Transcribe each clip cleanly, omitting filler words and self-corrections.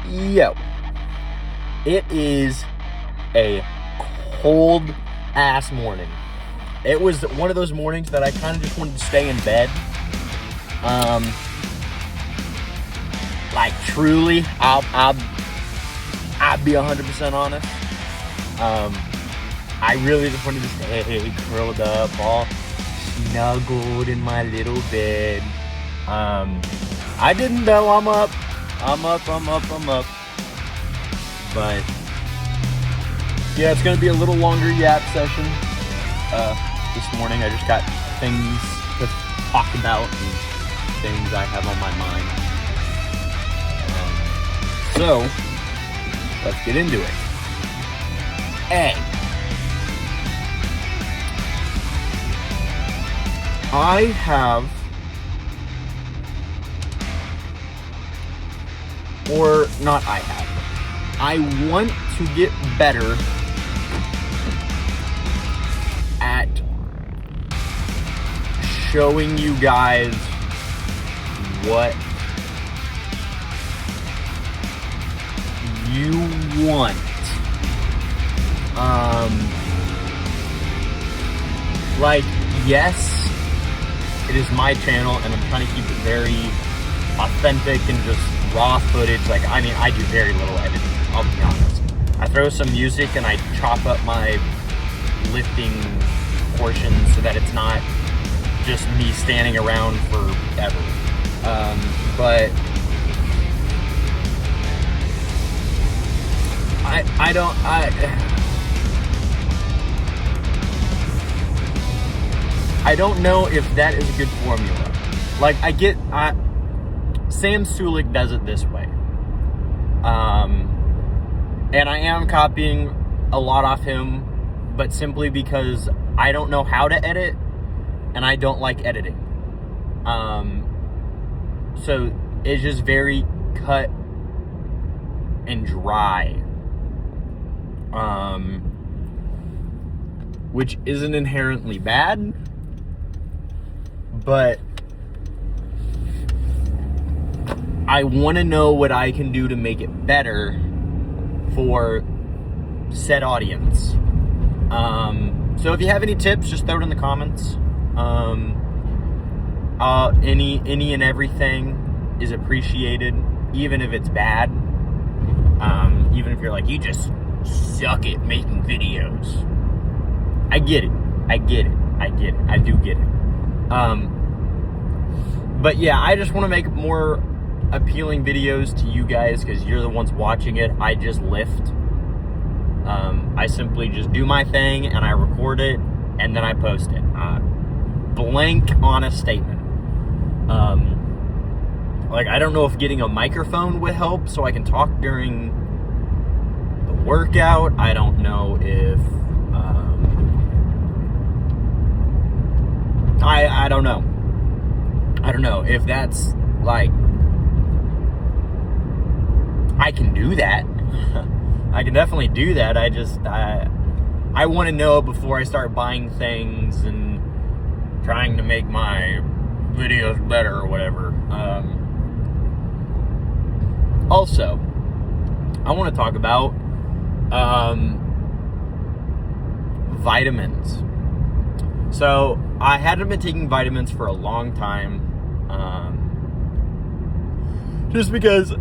Yo, it is a cold ass morning. It was one of those mornings that I kind of just wanted to stay in bed. Like truly, I'll be 100% honest. I really just wanted to stay curled up, all snuggled in my little bed. I didn't though. I'm up. But yeah, it's gonna be a little longer yap session this morning. I just got things to talk about and things I have on my mind. So let's get into it. I have, or not I have, I want to get better at showing you guys what you want. Like, yes, it is my channel and I'm trying to keep it very authentic and just raw footage. Like, I mean, I do very little editing, I'll be honest. I throw some music and I chop up my lifting portions so that it's not just me standing around forever. But I don't know if that is a good formula. Like, Sam Sulik does it this way. And I am copying a lot off him, but simply because I don't know how to edit, and I don't like editing. So it's just very cut and dry. Which isn't inherently bad, but I want to know what I can do to make it better for said audience. So if you have any tips, just throw it in the comments. Any and everything is appreciated, even if it's bad. Even if you're like, you just suck at making videos. I get it. I do get it. But yeah, I just want to make more appealing videos to you guys because you're the ones watching it. I just lift. I simply just do my thing and I record it and then I post it. Blank honest statement. Like, I don't know if getting a microphone would help so I can talk during the workout. I don't know if I don't know. I don't know if that's like, I can do that. I can definitely do that. I want to know before I start buying things and trying to make my videos better or whatever. Also, I want to talk about vitamins. So I hadn't been taking vitamins for a long time, just because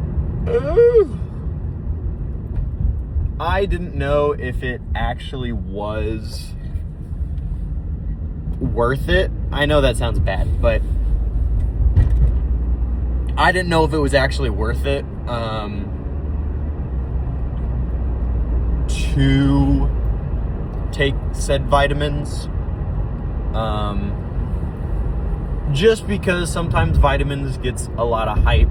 I didn't know if it actually was worth it. I know that sounds bad, but I didn't know if it was actually worth it to take said vitamins. Just because sometimes vitamins gets a lot of hype,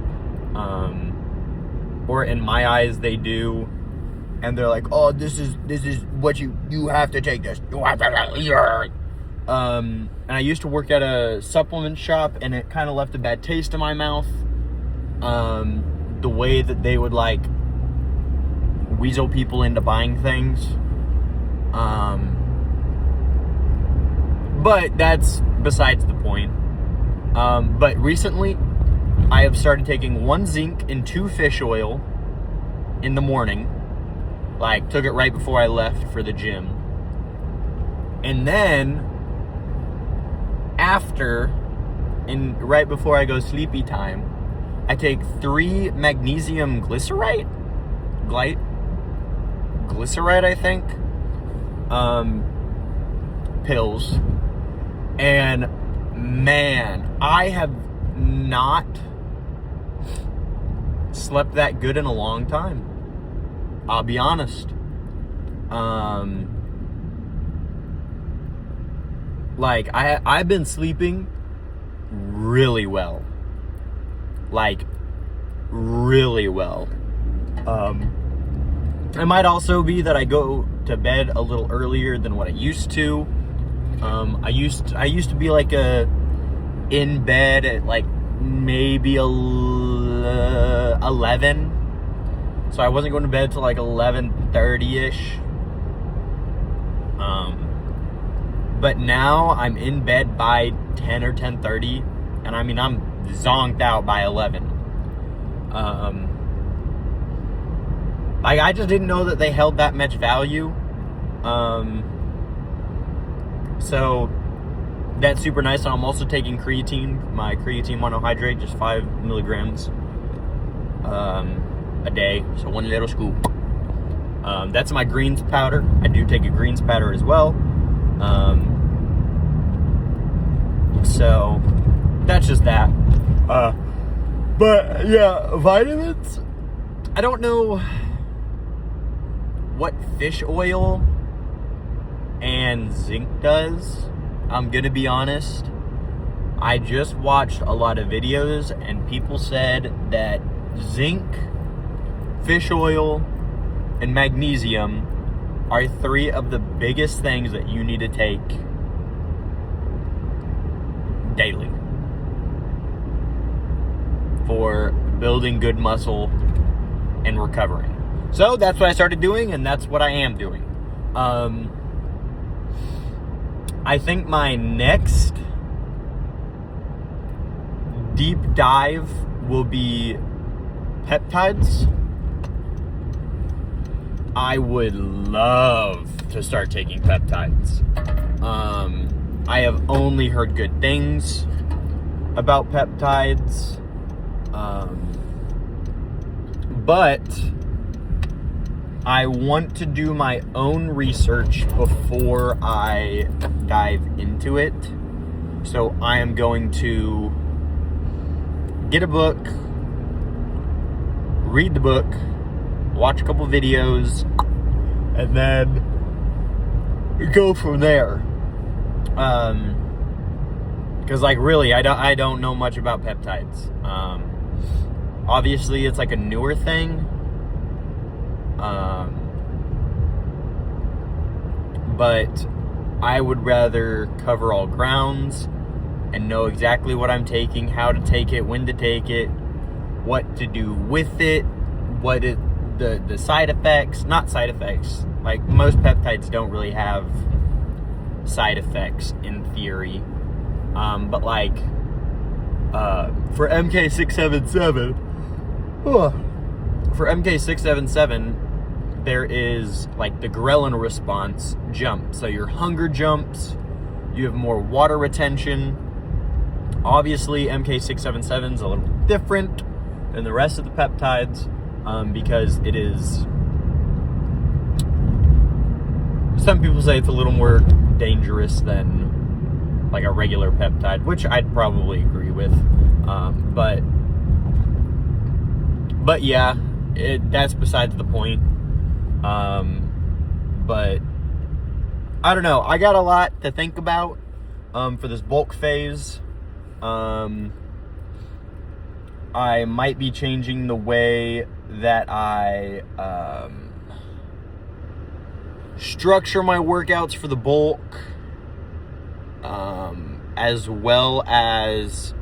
or in my eyes they do, and they're like, oh, this is what you have to take this. And I used to work at a supplement shop, and it kind of left a bad taste in my mouth. The way that they would like weasel people into buying things. But that's besides the point. But recently, I have started taking 1 zinc and 2 fish oil in the morning. Like, took it right before I left for the gym. And then, after, and right before I go sleepy time, I take 3 magnesium glycerite, I think, pills. And man, I have not slept that good in a long time. I'll be honest. Like, I've been sleeping really well. Like, really well. It might also be that I go to bed a little earlier than what I used to. I used to be like in bed at like maybe 11. So I wasn't going to bed till like 11:30ish. But now I'm in bed by 10 or 10:30, and I mean I'm zonked out by 11. Like, I just didn't know that they held that much value. So that's super nice. And I'm also taking creatine, my creatine monohydrate, just 5 milligrams a day. So 1 little scoop. That's my greens powder. I do take a greens powder as well. So that's just that. But yeah, vitamins. I don't know what fish oil and zinc does. I'm gonna be honest. I just watched a lot of videos and people said that zinc, fish oil, and magnesium are 3 of the biggest things that you need to take daily for building good muscle and recovering. So that's what I started doing, and that's what I am doing. I think my next deep dive will be peptides. I would love to start taking peptides. I have only heard good things about peptides. But I want to do my own research before I dive into it. So I am going to get a book, read the book, watch a couple videos, and then go from there. Because like really, I don't know much about peptides. Obviously, it's like a newer thing. But I would rather cover all grounds and know exactly what I'm taking, how to take it, when to take it, what to do with it, what it, the side effects, not side effects. Like, most peptides don't really have side effects in theory. But like, for MK677, there is like the ghrelin response jump. So your hunger jumps, you have more water retention. Obviously, MK677 is a little different than the rest of the peptides because it is, some people say it's a little more dangerous than like a regular peptide, which I'd probably agree with. But yeah, that's besides the point. But I don't know. I got a lot to think about for this bulk phase. I might be changing the way that I structure my workouts for the bulk, as well as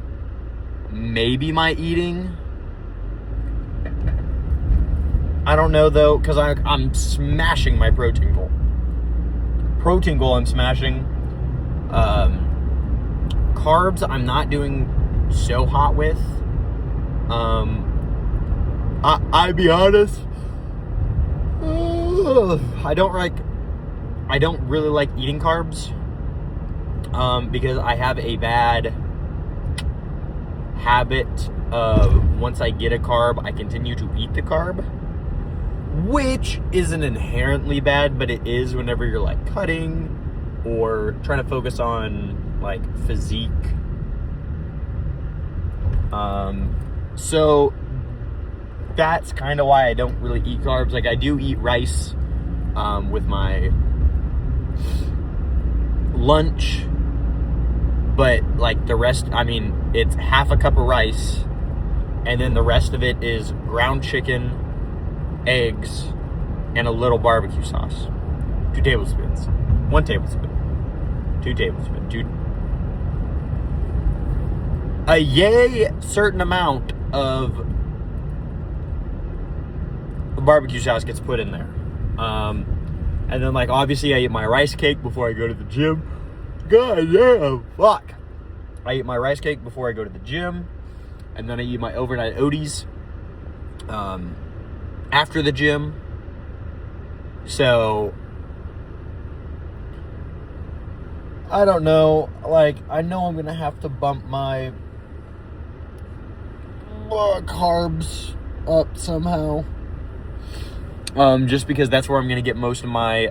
maybe my eating. I don't know though, because I'm smashing my protein goal. I'm smashing. Carbs, I'm not doing so hot with. I be honest, I don't really like eating carbs because I have a bad habit of once I get a carb, I continue to eat the carb, which isn't inherently bad, but it is whenever you're like cutting or trying to focus on like physique. So that's kind of why I don't really eat carbs. Like I do eat rice with my lunch, but like the rest, I mean, it's half a cup of rice, and then the rest of it is ground chicken, eggs, and a little barbecue sauce. 2 tablespoons. 1 tablespoon. 2 tablespoons. A yay certain amount of barbecue sauce gets put in there. And then like obviously I eat my rice cake before I go to the gym. God damn, fuck. I eat my rice cake before I go to the gym, and then I eat my overnight oaties after the gym. So I don't know, like I know I'm gonna have to bump my carbs up somehow, just because that's where I'm gonna get most of my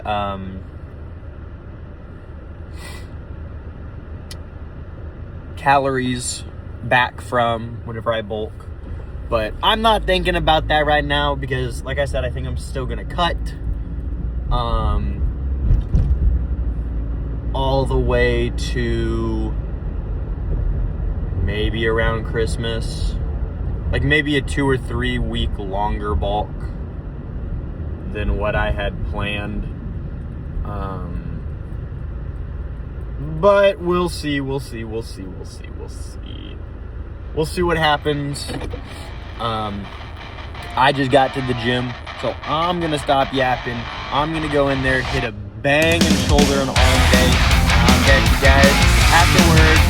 calories back from whenever I bulk. But I'm not thinking about that right now because like I said, I think I'm still gonna cut all the way to maybe around Christmas, like maybe a 2 or 3 week longer bulk than what I had planned. But we'll see what happens. I just got to the gym, so I'm gonna stop yapping. I'm gonna go in there, hit a bang and shoulder and arm day. I'll catch you guys afterwards.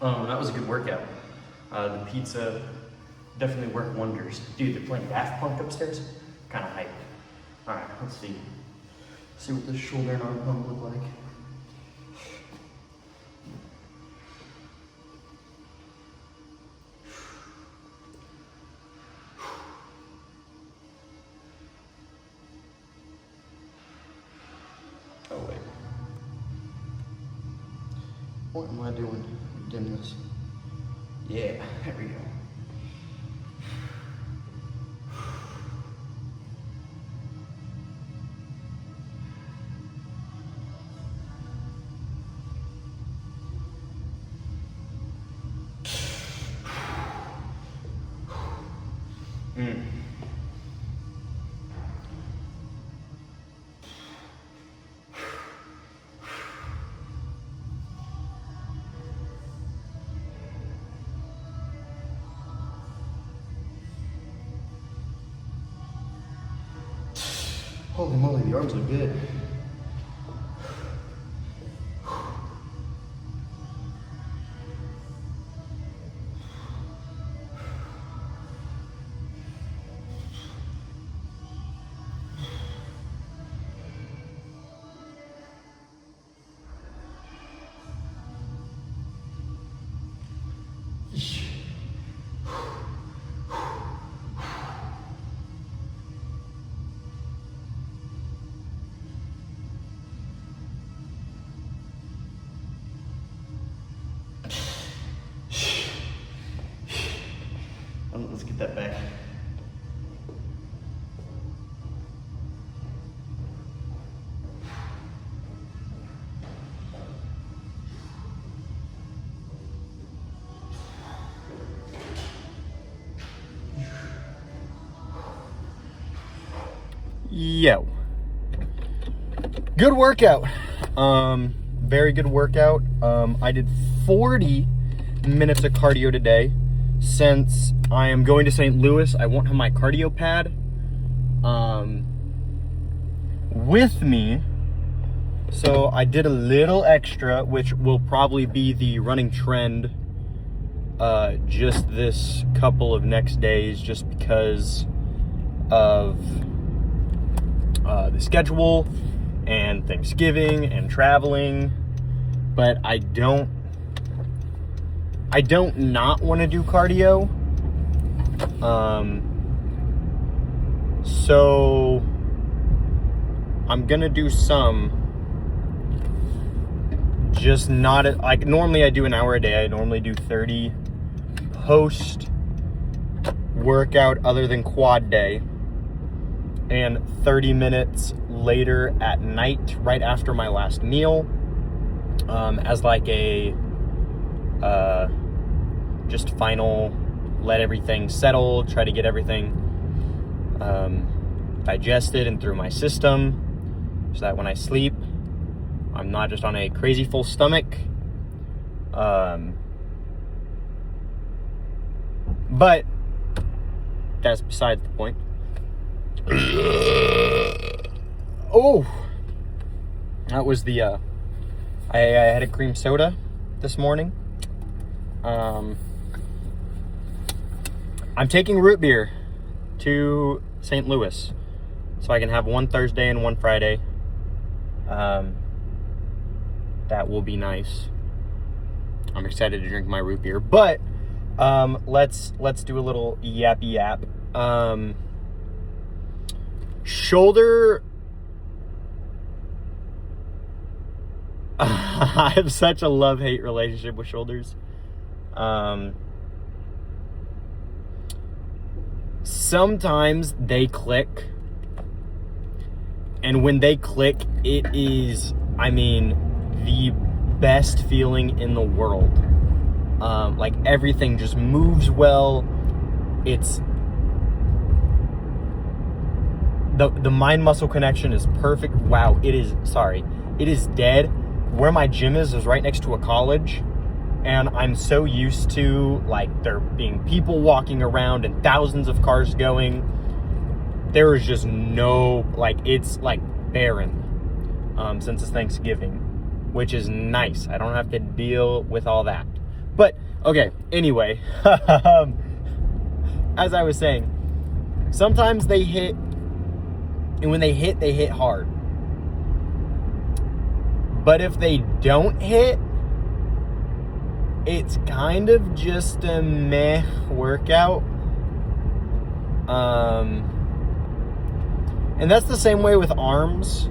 That was a good workout. The pizza definitely worked wonders. Dude, they're playing Daft Punk upstairs. Kind of hyped. All right, let's see. See what this shoulder and arm pump look like. Oh wait. What am I doing? Dim this. Yeah, there we go. Holy moly, the arms look good. Let's get that back. Yo. Good workout. Very good workout. I did 40 minutes of cardio today. Since I am going to St. Louis, I won't have my cardio pad with me. So I did a little extra, which will probably be the running trend just this couple of next days, just because of the schedule and Thanksgiving and traveling. But I don't not want to do cardio. So I'm gonna do some, just not like normally I do an hour a day. I normally do 30 post workout other than quad day, and 30 minutes later at night right after my last meal, as like a just final, let everything settle, try to get everything digested and through my system, so that when I sleep, I'm not just on a crazy full stomach. But that's besides the point. Oh, that was the I had a cream soda this morning. I'm taking root beer to St. Louis, so I can have one Thursday and one Friday. That will be nice. I'm excited to drink my root beer, but let's do a little yappy yap. Shoulder. I have such a love-hate relationship with shoulders. Sometimes they click, and when they click, it is, I mean, the best feeling in the world. Like everything just moves well. It's the mind muscle connection is perfect. Wow, it is dead. Where my gym is right next to a college, and I'm so used to like there being people walking around and thousands of cars going. There is just no, like, it's like barren since it's Thanksgiving, which is nice. I don't have to deal with all that. But Okay, anyway. As I was saying, sometimes they hit, and when they hit hard. But if they don't hit, it's kind of just a meh workout. And that's the same way with arms,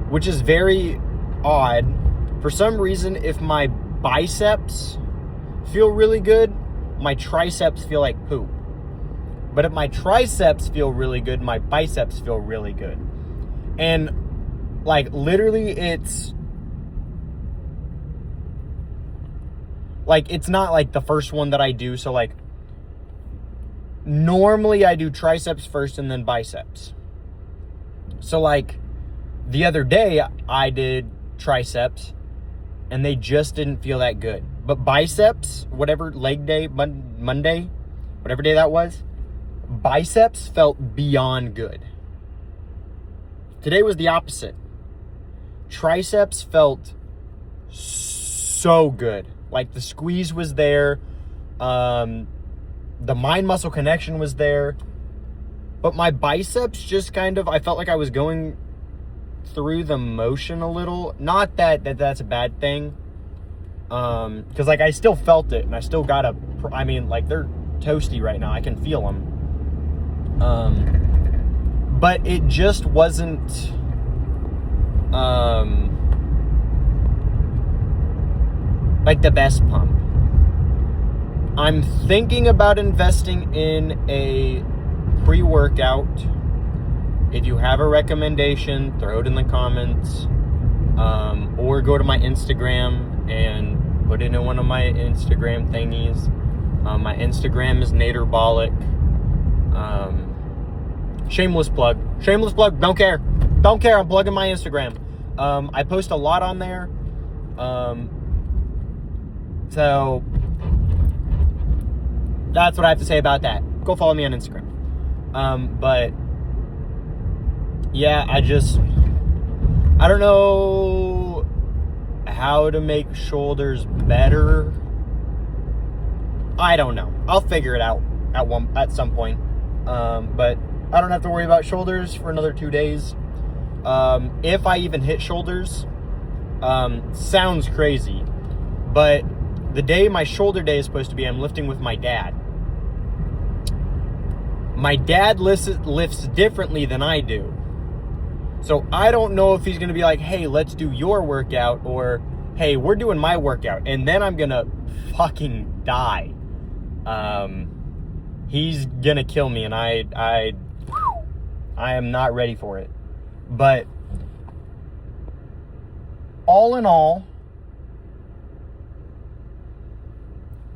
which is very odd. For some reason, if my biceps feel really good, my triceps feel like poop. But if my triceps feel really good, my biceps feel really good. And like literally it's like, it's not like the first one that I do. So like normally I do triceps first and then biceps. So like the other day I did triceps and they just didn't feel that good. But biceps, whatever, leg day, Monday, whatever day that was, biceps felt beyond good. Today was the opposite. Triceps felt so good. Like the squeeze was there. The mind muscle connection was there. But my biceps just kind of, I felt like I was going through the motion a little. Not that that's a bad thing. Because like I still felt it and I still got I mean, like they're toasty right now. I can feel them. But it just wasn't like the best pump. I'm thinking about investing in a pre-workout. If you have a recommendation, throw it in the comments, or go to my Instagram and put it in one of my Instagram thingies. My Instagram is Naderbolic. Shameless plug. Don't care. I'm plugging my Instagram. I post a lot on there. So that's what I have to say about that. Go follow me on Instagram. But yeah, I don't know how to make shoulders better. I don't know. I'll figure it out at some point. But I don't have to worry about shoulders for another 2 days. If I even hit shoulders, sounds crazy, but the day my shoulder day is supposed to be, I'm lifting with my dad. My dad lifts differently than I do. So I don't know if he's going to be like, hey, let's do your workout, or hey, we're doing my workout, and then I'm going to fucking die. He's going to kill me, and I am not ready for it. But all in all,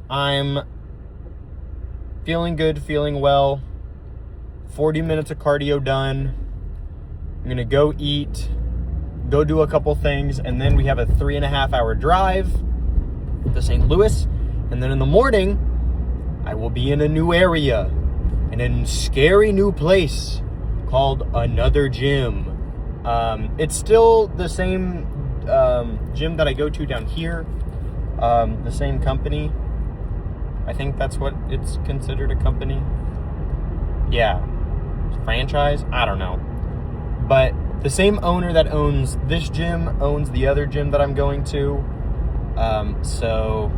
I'm feeling good, feeling well. 40 minutes of cardio done. I'm going to go eat, go do a couple things, and then we have a 3.5 hour drive to St. Louis. And then in the morning, I will be in a new area, in a scary new place called Another Gym. It's still the same gym that I go to down here, the same company. I think that's what it's considered, a company. Yeah, franchise? I don't know. But the same owner that owns this gym owns the other gym that I'm going to. So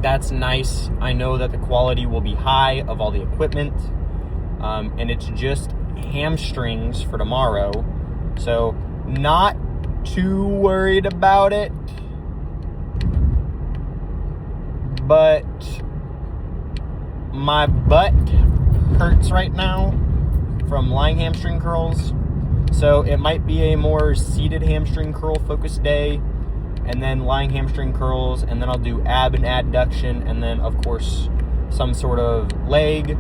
that's nice. I know that the quality will be high of all the equipment. And it's just hamstrings for tomorrow. So not too worried about it. But my butt hurts right now from lying hamstring curls. So it might be a more seated hamstring curl focused day, and then lying hamstring curls, and then I'll do ab and adduction, and then of course some sort of leg.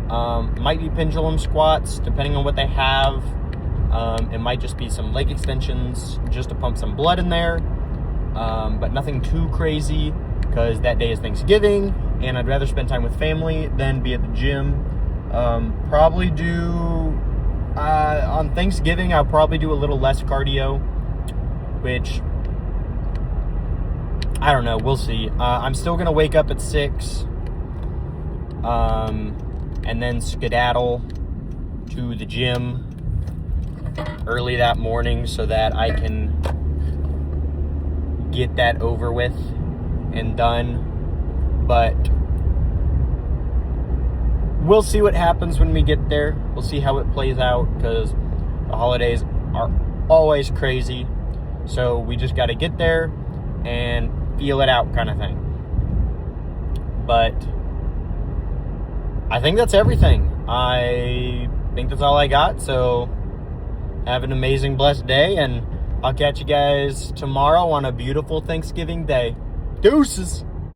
Might be pendulum squats depending on what they have. It might just be some leg extensions just to pump some blood in there, but nothing too crazy, because that day is Thanksgiving and I'd rather spend time with family than be at the gym. Probably do on Thanksgiving, I'll probably do a little less cardio, which I don't know. We'll see. I'm still going to wake up at 6 and then skedaddle to the gym early that morning so that I can get that over with and done. But we'll see what happens when we get there. We'll see how it plays out because the holidays are always crazy. So we just got to get there and feel it out kind of thing. But I think that's everything. I think that's all I got. So have an amazing, blessed day, and I'll catch you guys tomorrow on a beautiful Thanksgiving day. Deuces!